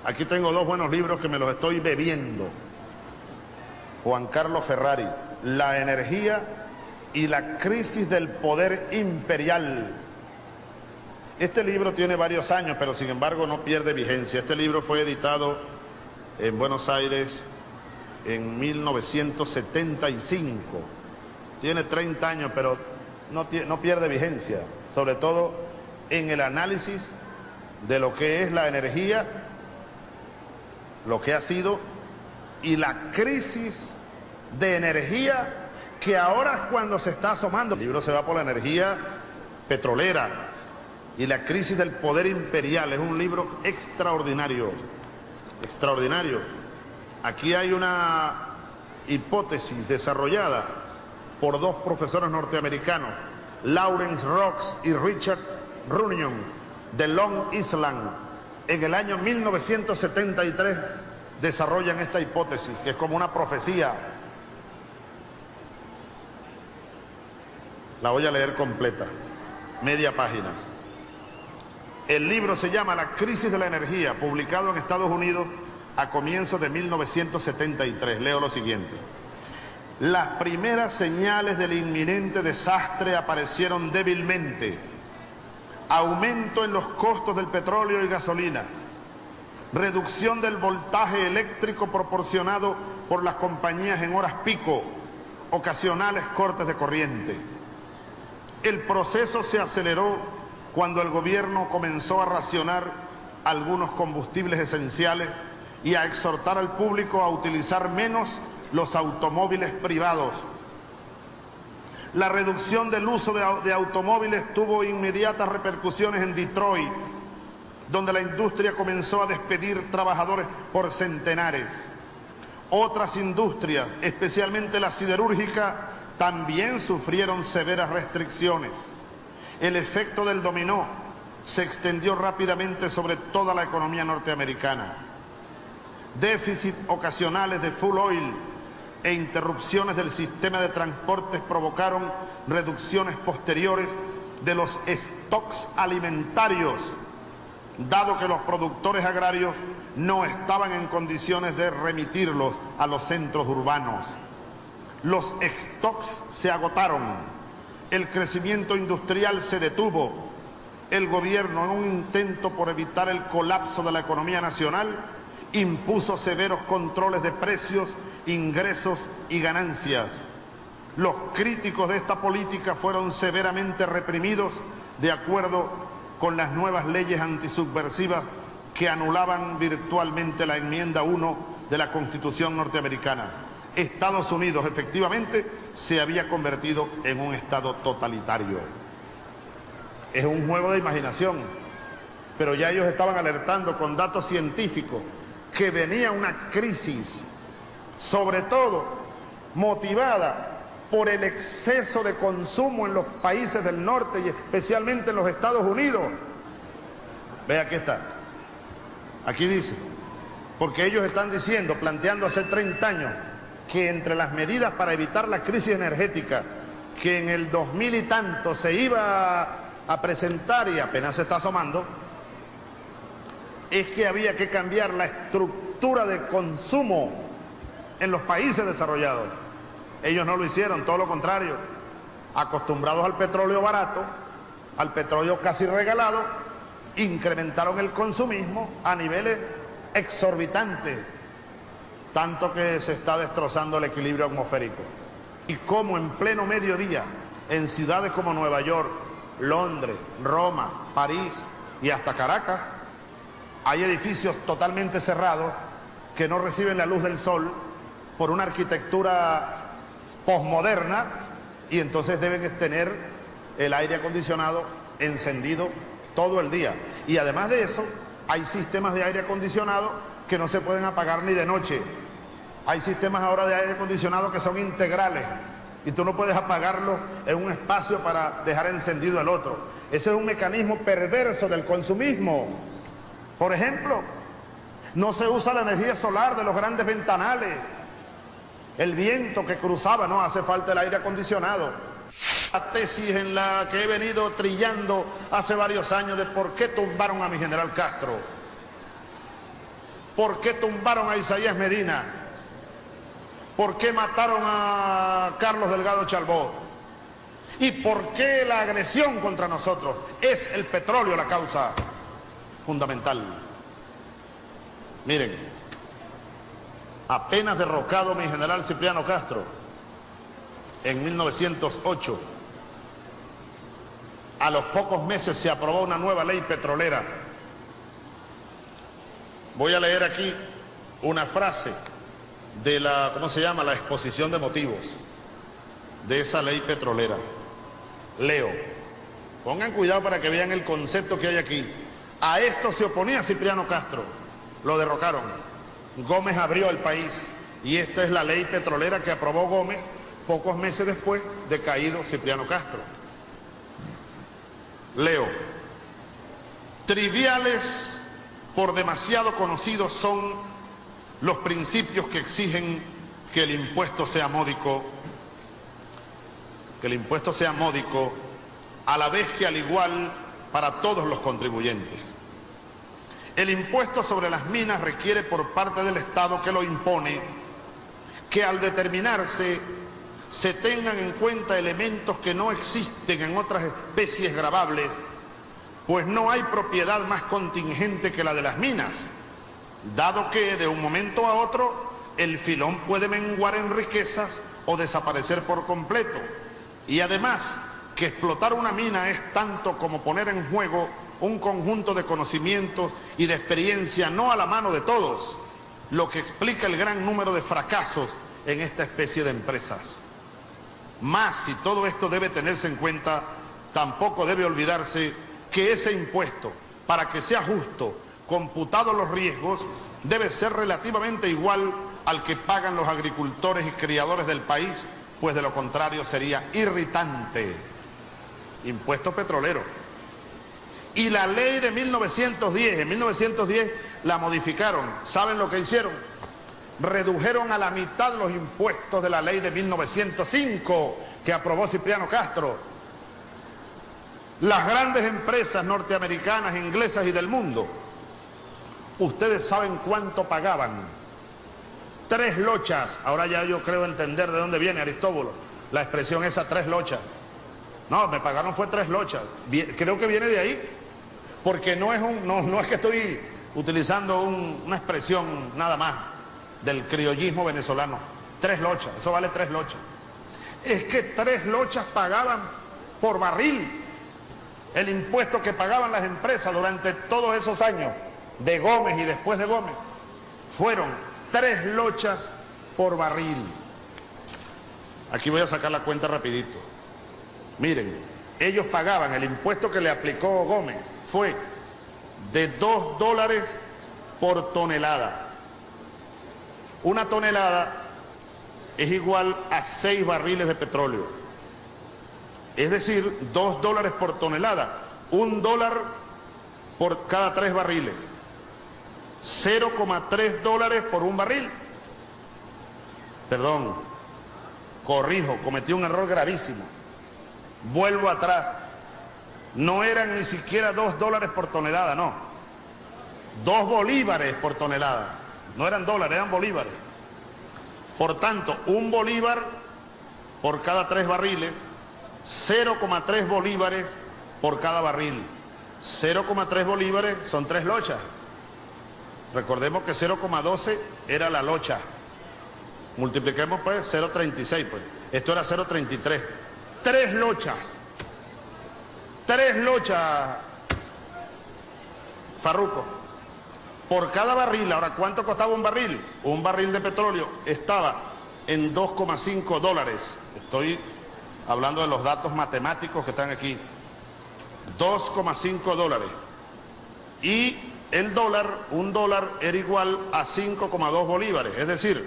Aquí tengo dos buenos libros que me los estoy bebiendo. Juan Carlos Ferrari, La energía y la crisis del poder imperial. Este libro tiene varios años, pero sin embargo no pierde vigencia. Este libro fue editado en Buenos Aires en 1975. Tiene 30 años, pero no pierde vigencia, sobre todo en el análisis de lo que es la energía, lo que ha sido, y la crisis de energía que ahora es cuando se está asomando. El libro se va por la energía petrolera y la crisis del poder imperial. Es un libro extraordinario, extraordinario. Aquí hay una hipótesis desarrollada por dos profesores norteamericanos, Lawrence Rocks y Richard Runyon, de Long Island. En el año 1973 desarrollan esta hipótesis, que es como una profecía. La voy a leer completa, media página. El libro se llama La crisis de la energía, publicado en Estados Unidos a comienzos de 1973. Leo lo siguiente. Las primeras señales del inminente desastre aparecieron débilmente. Aumento en los costos del petróleo y gasolina. Reducción del voltaje eléctrico proporcionado por las compañías en horas pico. Ocasionales cortes de corriente. El proceso se aceleró cuando el gobierno comenzó a racionar algunos combustibles esenciales y a exhortar al público a utilizar menos los automóviles privados. La reducción del uso de automóviles tuvo inmediatas repercusiones en Detroit, donde la industria comenzó a despedir trabajadores por centenares. Otras industrias, especialmente la siderúrgica, también sufrieron severas restricciones. El efecto del dominó se extendió rápidamente sobre toda la economía norteamericana. Déficits ocasionales de fuel oil e interrupciones del sistema de transportes provocaron reducciones posteriores de los stocks alimentarios, dado que los productores agrarios no estaban en condiciones de remitirlos a los centros urbanos. Los stocks se agotaron, el crecimiento industrial se detuvo. El gobierno, en un intento por evitar el colapso de la economía nacional, impuso severos controles de precios, ingresos y ganancias. Los críticos de esta política fueron severamente reprimidos de acuerdo con las nuevas leyes antisubversivas que anulaban virtualmente la enmienda 1 de la Constitución norteamericana. Estados Unidos efectivamente se había convertido en un estado totalitario. Es un juego de imaginación, pero ya ellos estaban alertando con datos científicos que venía una crisis, sobre todo motivada por el exceso de consumo en los países del norte y especialmente en los Estados Unidos. Ve, aquí está. Aquí dice, porque ellos están diciendo, planteando hace 30 años, que entre las medidas para evitar la crisis energética, que en el 2000 y tanto se iba a presentar y apenas se está asomando, es que había que cambiar la estructura de consumo en los países desarrollados. Ellos no lo hicieron, todo lo contrario. Acostumbrados al petróleo barato, al petróleo casi regalado, incrementaron el consumismo a niveles exorbitantes, tanto que se está destrozando el equilibrio atmosférico. Y como en pleno mediodía, en ciudades como Nueva York, Londres, Roma, París y hasta Caracas, hay edificios totalmente cerrados que no reciben la luz del sol por una arquitectura posmoderna, y entonces deben tener el aire acondicionado encendido todo el día. Y además de eso, hay sistemas de aire acondicionado que no se pueden apagar ni de noche. Hay sistemas ahora de aire acondicionado que son integrales y tú no puedes apagarlo en un espacio para dejar encendido el otro. Ese es un mecanismo perverso del consumismo. Por ejemplo, no se usa la energía solar de los grandes ventanales, el viento que cruzaba, no hace falta el aire acondicionado. La tesis en la que he venido trillando hace varios años de por qué tumbaron a mi general Castro. ¿Por qué tumbaron a Isaías Medina? ¿Por qué mataron a Carlos Delgado Chalbó? ¿Y por qué la agresión contra nosotros? Es el petróleo la causa fundamental. Miren, apenas derrocado mi general Cipriano Castro en 1908, a los pocos meses se aprobó una nueva ley petrolera. Voy a leer aquí una frase de la, ¿cómo se llama?, la exposición de motivos de esa ley petrolera. Leo, pongan cuidado para que vean el concepto que hay aquí. A esto se oponía Cipriano Castro, lo derrocaron. Gómez abrió el país y esta es la ley petrolera que aprobó Gómez pocos meses después de caído Cipriano Castro. Leo, triviales por demasiado conocidos son los principios que exigen que el impuesto sea módico, a la vez que al igual para todos los contribuyentes. El impuesto sobre las minas requiere por parte del Estado que lo impone que al determinarse se tengan en cuenta elementos que no existen en otras especies gravables, pues no hay propiedad más contingente que la de las minas, dado que de un momento a otro el filón puede menguar en riquezas o desaparecer por completo. Y además, que explotar una mina es tanto como poner en juego un conjunto de conocimientos y de experiencia no a la mano de todos, lo que explica el gran número de fracasos en esta especie de empresas. Más, si todo esto debe tenerse en cuenta, tampoco debe olvidarse que ese impuesto, para que sea justo, computados los riesgos, debe ser relativamente igual al que pagan los agricultores y criadores del país, pues de lo contrario sería irritante. Impuesto petrolero. Y la ley de 1910, en 1910 la modificaron. ¿Saben lo que hicieron? Redujeron a la mitad los impuestos de la ley de 1905 que aprobó Cipriano Castro. Las grandes empresas norteamericanas, inglesas y del mundo, ustedes saben cuánto pagaban. 3 lochas, ahora ya yo creo entender de dónde viene Aristóbulo, la expresión esa, 3 lochas. No, me pagaron fue 3 lochas, creo que viene de ahí, porque no es que estoy utilizando una expresión nada más del criollismo venezolano. 3 lochas, eso vale 3 lochas. Es que 3 lochas pagaban por barril el impuesto que pagaban las empresas durante todos esos años de Gómez y después de Gómez. Fueron 3 lochas por barril. Aquí voy a sacar la cuenta rapidito. Miren, ellos pagaban, el impuesto que le aplicó Gómez fue de $2 por tonelada. Una tonelada es igual a 6 barriles de petróleo. Es decir, $2 por tonelada. $1 por cada 3 barriles. 0,3 dólares por un barril. Perdón, corrijo, cometí un error gravísimo. Vuelvo atrás. No eran ni siquiera $2 por tonelada, no. 2 bolívares por tonelada. No eran dólares, eran bolívares. Por tanto, 1 bolívar por cada 3 barriles, 0,3 bolívares por cada barril. 0,3 bolívares son 3 lochas. Recordemos que 0,12 era la locha. Multipliquemos pues 0,36 pues. Esto era 0,33. 3 lochas. 3 lochas, Farruco. Por cada barril. Ahora, ¿cuánto costaba un barril? Un barril de petróleo estaba en $2,5. Estoy hablando de los datos matemáticos que están aquí. $2,5. Y el dólar, $1 era igual a 5,2 bolívares. Es decir,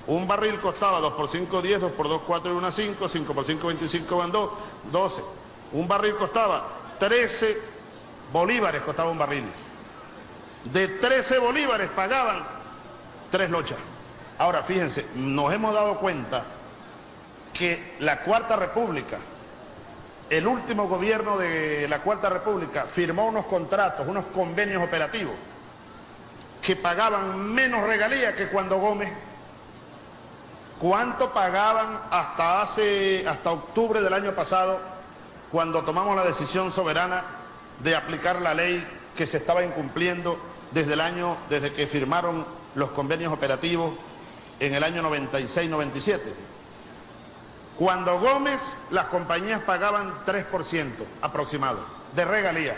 un barril costaba 2 por 5, 10, 2 por 2, 4 y 1, 5, 5 por 5, 25 van 2, 12. Un barril costaba 13 bolívares, costaba un barril. De 13 bolívares pagaban 3 lochas. Ahora, fíjense, nos hemos dado cuenta que la Cuarta República, el último gobierno de la Cuarta República, firmó unos contratos, unos convenios operativos, que pagaban menos regalías que cuando Gómez. ¿Cuánto pagaban hasta octubre del año pasado, cuando tomamos la decisión soberana de aplicar la ley que se estaba incumpliendo desde que firmaron los convenios operativos en el año 96-97? Cuando Gómez, las compañías pagaban 3% aproximado de regalía.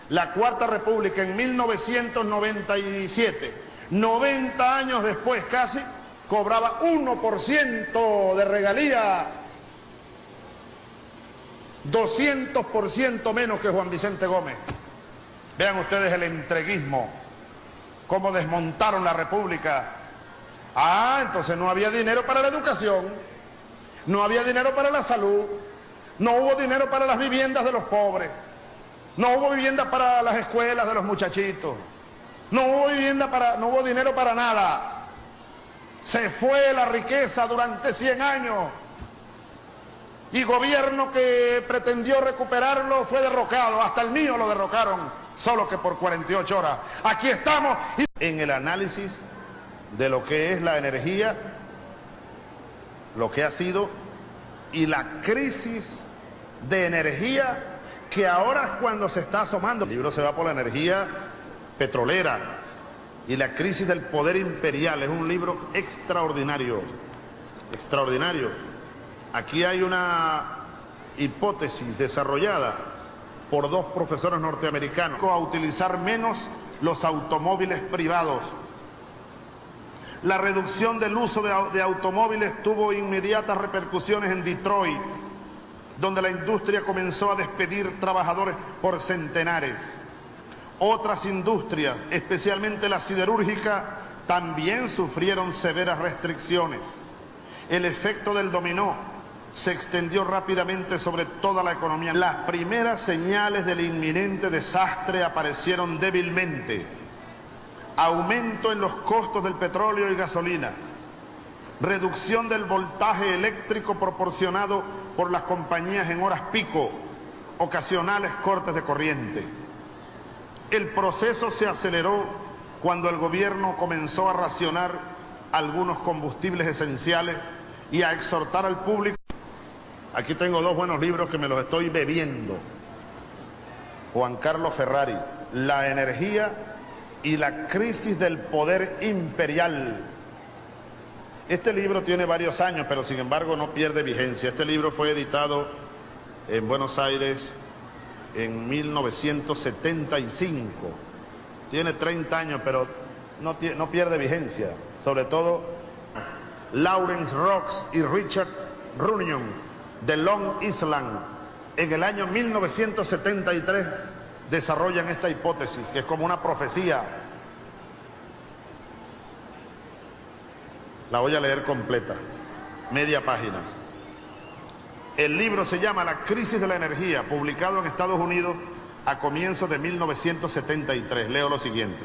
La Cuarta República en 1997, 90 años después casi, cobraba 1% de regalía, 200% menos que Juan Vicente Gómez. Vean ustedes el entreguismo, cómo desmontaron la República. Entonces no había dinero para la educación, no había dinero para la salud, no hubo dinero para las viviendas de los pobres, no hubo vivienda para las escuelas de los muchachitos, no hubo dinero para nada. Se fue la riqueza durante 100 años y gobierno que pretendió recuperarlo fue derrocado. Hasta el mío lo derrocaron, solo que por 48 horas. Aquí estamos en el análisis de lo que es la energía, lo que ha sido, y la crisis de energía que ahora es cuando se está asomando. El libro se va por la energía petrolera y la crisis del poder imperial. Es un libro extraordinario, extraordinario. Aquí hay una hipótesis desarrollada por dos profesores norteamericanos a utilizar menos los automóviles privados. La reducción del uso de automóviles tuvo inmediatas repercusiones en Detroit, donde la industria comenzó a despedir trabajadores por centenares. Otras industrias, especialmente la siderúrgica, también sufrieron severas restricciones. El efecto del dominó se extendió rápidamente sobre toda la economía. Las primeras señales del inminente desastre aparecieron débilmente. Aumento en los costos del petróleo y gasolina. Reducción del voltaje eléctrico proporcionado por las compañías en horas pico. Ocasionales cortes de corriente. El proceso se aceleró cuando el gobierno comenzó a racionar algunos combustibles esenciales y a exhortar al público. Aquí tengo dos buenos libros que me los estoy bebiendo. Juan Carlos Ferrari, La energía y la crisis del poder imperial. Este libro tiene varios años, pero sin embargo no pierde vigencia. Este libro fue editado en Buenos Aires en 1975. Tiene 30 años, pero no pierde vigencia. Sobre todo Lawrence Rocks y Richard Runyon de Long Island en el año 1973 desarrollan esta hipótesis, que es como una profecía. La voy a leer completa, media página. El libro se llama La crisis de la energía, publicado en Estados Unidos a comienzos de 1973. Leo lo siguiente.